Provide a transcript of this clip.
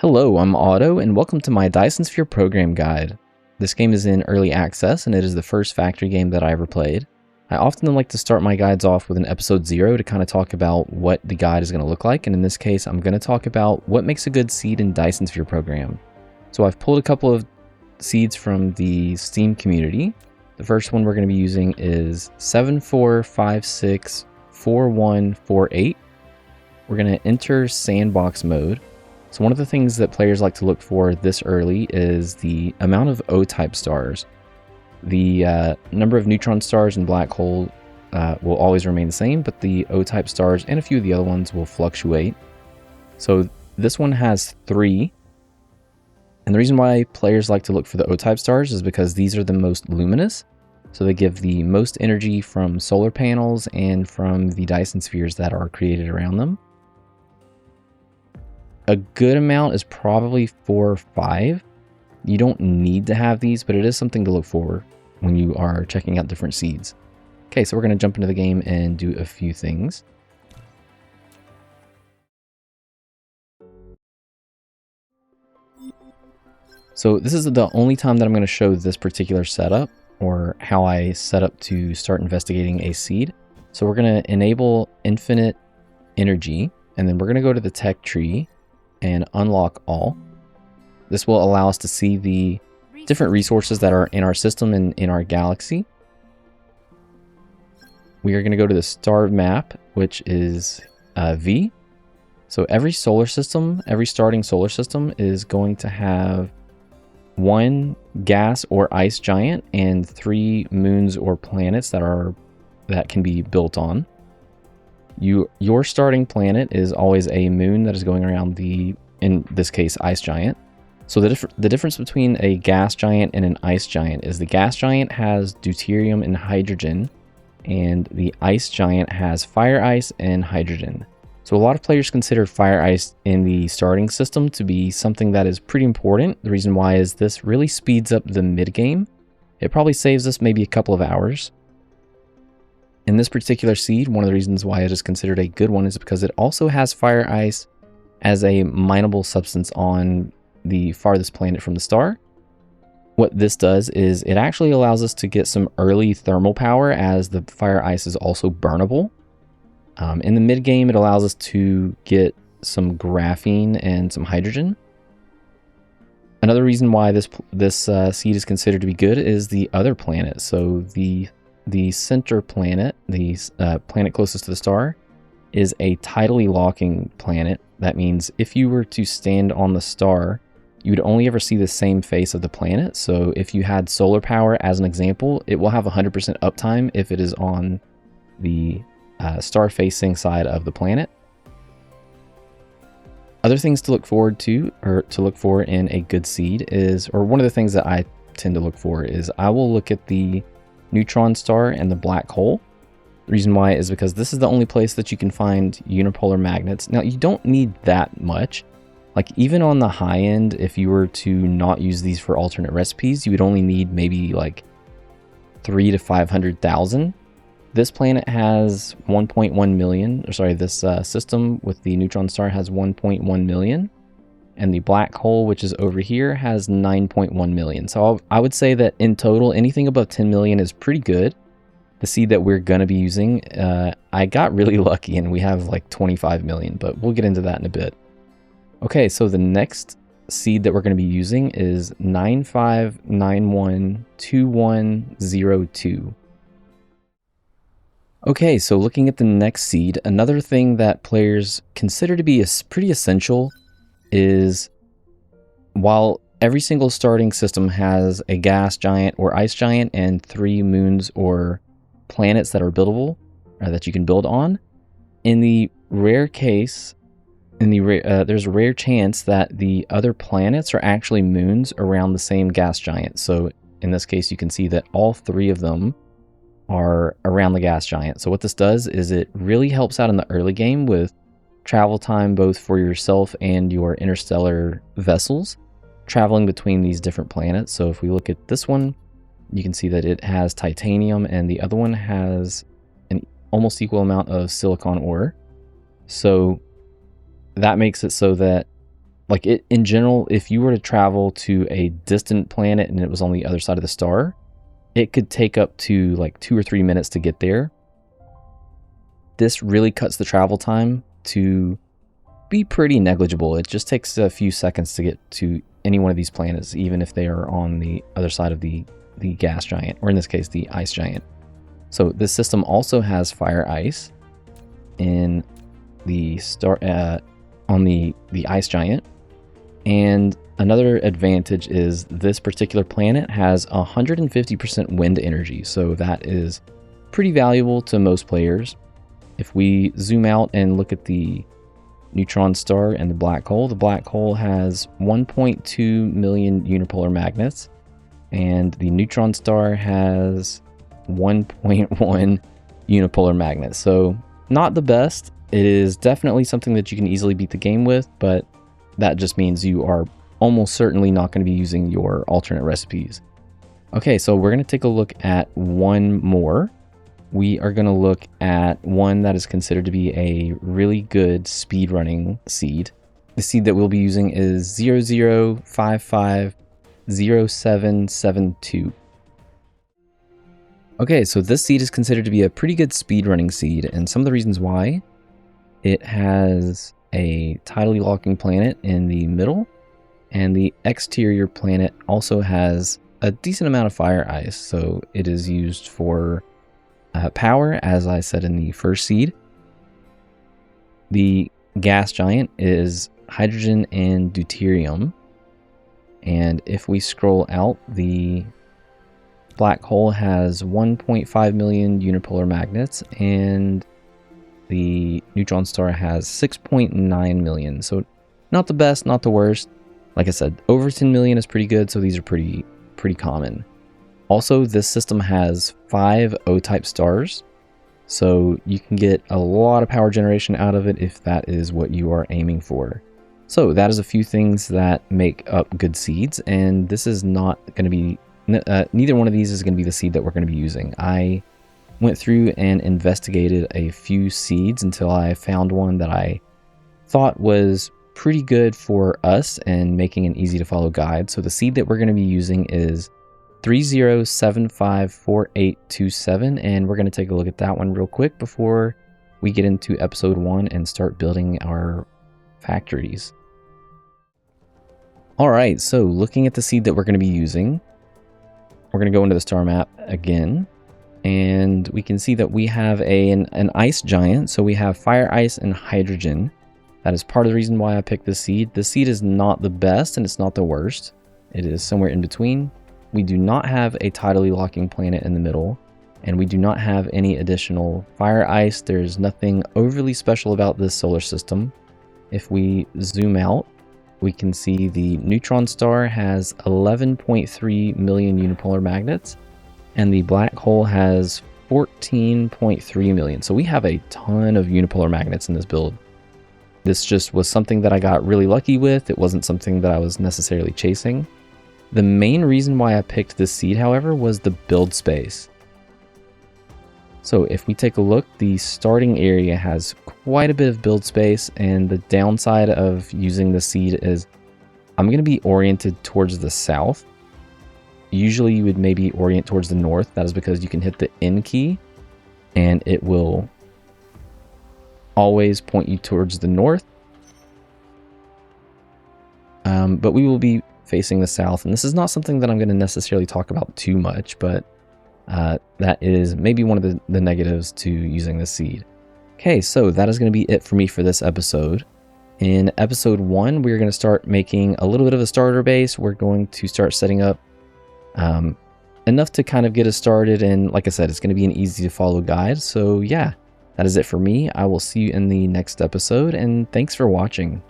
Hello, I'm Otto, and welcome to my Dyson Sphere Program guide. This game is in early access, and it is the first factory game that I ever played. I often like to start my guides off with an episode 0 to kind of talk about what the guide is going to look like, and in this case, I'm going to talk about what makes a good seed in Dyson Sphere Program. So I've pulled a couple of seeds from the Steam community. The first one we're going to be using is 74564148. We're going to enter sandbox mode. So one of the things that players like to look for this early is the amount of O-type stars. The number of neutron stars and black hole will always remain the same, but the O-type stars and a few of the other ones will fluctuate. So this one has 3. And the reason why players like to look for the O-type stars is because these are the most luminous. So they give the most energy from solar panels and from the Dyson spheres that are created around them. A good amount is probably 4 or 5. You don't need to have these, but it is something to look for when you are checking out different seeds. Okay, so we're going to jump into the game and do a few things. So this is the only time that I'm going to show this particular setup, or how I set up to start investigating a seed. So we're going to enable infinite energy, and then we're going to go to the tech tree and unlock all. This will allow us to see the different resources that are in our system and in our galaxy. We are going to go to the star map, which is V. So every solar system, every starting solar system is going to have 1 gas or ice giant and 3 moons or planets that can be built on. Your starting planet is always a moon that is going around the, in this case, ice giant. So the difference between a gas giant and an ice giant is the gas giant has deuterium and hydrogen, and the ice giant has fire ice and hydrogen. So a lot of players consider fire ice in the starting system to be something that is pretty important. The reason why is this really speeds up the mid-game. It probably saves us maybe a couple of hours. In this particular seed, one of the reasons why it is considered a good one is because it also has fire ice as a mineable substance on the farthest planet from the star. What this does is it actually allows us to get some early thermal power, as the fire ice is also burnable. In the mid game, it allows us to get some graphene and some hydrogen. Another reason why this seed is considered to be good is the other planet. So the center planet, the planet closest to the star, is a tidally locking planet. That means if you were to stand on the star, you would only ever see the same face of the planet. So if you had solar power as an example, it will have 100% uptime if it is on the star facing side of the planet. Other things to look forward to, or to look for in a good seed is, or one of the things that I tend to look for is, I will look at the neutron star and the black hole. The reason why is because this is the only place that you can find unipolar magnets. Now, you don't need that much. Like, even on the high end, if you were to not use these for alternate recipes, you would only need maybe like 300 to 500,000. This planet has 1.1 million, or sorry, this system with the neutron star has 1.1 million. And the black hole, which is over here, has 9.1 million. So I would say that in total, anything above 10 million is pretty good. The seed that we're going to be using, I got really lucky and we have like 25 million, but we'll get into that in a bit. Okay, so the next seed that we're going to be using is 95912102. Okay, so looking at the next seed, another thing that players consider to be pretty essential is, while every single starting system has a gas giant or ice giant and 3 moons or planets that are buildable, or that you can build on, in the rare case, there's a rare chance that the other planets are actually moons around the same gas giant. So in this case, you can see that all 3 of them are around the gas giant. So what this does is it really helps out in the early game with travel time, both for yourself and your interstellar vessels, traveling between these different planets. So if we look at this one, you can see that it has titanium, and the other one has an almost equal amount of silicon ore. So that makes it so that like it in general, if you were to travel to a distant planet and it was on the other side of the star, it could take up to like 2 or 3 minutes to get there. This really cuts the travel time to be pretty negligible. It just takes a few seconds to get to any one of these planets, even if they are on the other side of the gas giant, or in this case, the ice giant. So this system also has fire ice in the star on the ice giant. And another advantage is this particular planet has 150% wind energy, so that is pretty valuable to most players. If we zoom out and look at the neutron star and the black hole has 1.2 million unipolar magnets, and the neutron star has 1.1 unipolar magnets. So not the best. It is definitely something that you can easily beat the game with, but that just means you are almost certainly not going to be using your alternate recipes. Okay, so we're going to take a look at one more. We are going to look at one that is considered to be a really good speedrunning seed. The seed that we'll be using is 00550772. Okay, so this seed is considered to be a pretty good speedrunning seed, and some of the reasons why: it has a tidally locking planet in the middle, and the exterior planet also has a decent amount of fire ice, so it is used for power, as I said in the first seed. The gas giant is hydrogen and deuterium, and if we scroll out, the black hole has 1.5 million unipolar magnets, and the neutron star has 6.9 million. So not the best, not the worst. Like I said, over 10 million is pretty good, so these are pretty common. Also, this system has 5 O-type stars, so you can get a lot of power generation out of it if that is what you are aiming for. So that is a few things that make up good seeds, and this is not going to be, neither one of these is going to be the seed that we're going to be using. I went through and investigated a few seeds until I found one that I thought was pretty good for us and making an easy to follow guide. So the seed that we're going to be using is 30754827, and we're going to take a look at that one real quick before we get into episode 1 and start building our factories. Alright, so looking at the seed that we're going to be using, we're going to go into the star map again, and we can see that we have an ice giant, so we have fire ice and hydrogen. That is part of the reason why I picked this seed. This seed is not the best and it's not the worst. It is somewhere in between. We do not have a tidally locking planet in the middle, and we do not have any additional fire ice. There's nothing overly special about this solar system. If we zoom out, we can see the neutron star has 11.3 million unipolar magnets, and the black hole has 14.3 million. So we have a ton of unipolar magnets in this build. This just was something that I got really lucky with. It wasn't something that I was necessarily chasing. The main reason why I picked this seed, however, was the build space. So if we take a look, the starting area has quite a bit of build space, and the downside of using the seed is I'm going to be oriented towards the south. Usually you would maybe orient towards the north. That is because you can hit the N key and it will always point you towards the north. But we will be facing the south, and this is not something that I'm going to necessarily talk about too much, but that is maybe one of the negatives to using this seed. Okay, so that is going to be it for me for this episode. In episode 1, we're going to start making a little bit of a starter base. We're going to start setting up enough to kind of get us started, and like I said, it's going to be an easy to follow guide. So yeah, that is it for me. I will see you in the next episode, and thanks for watching.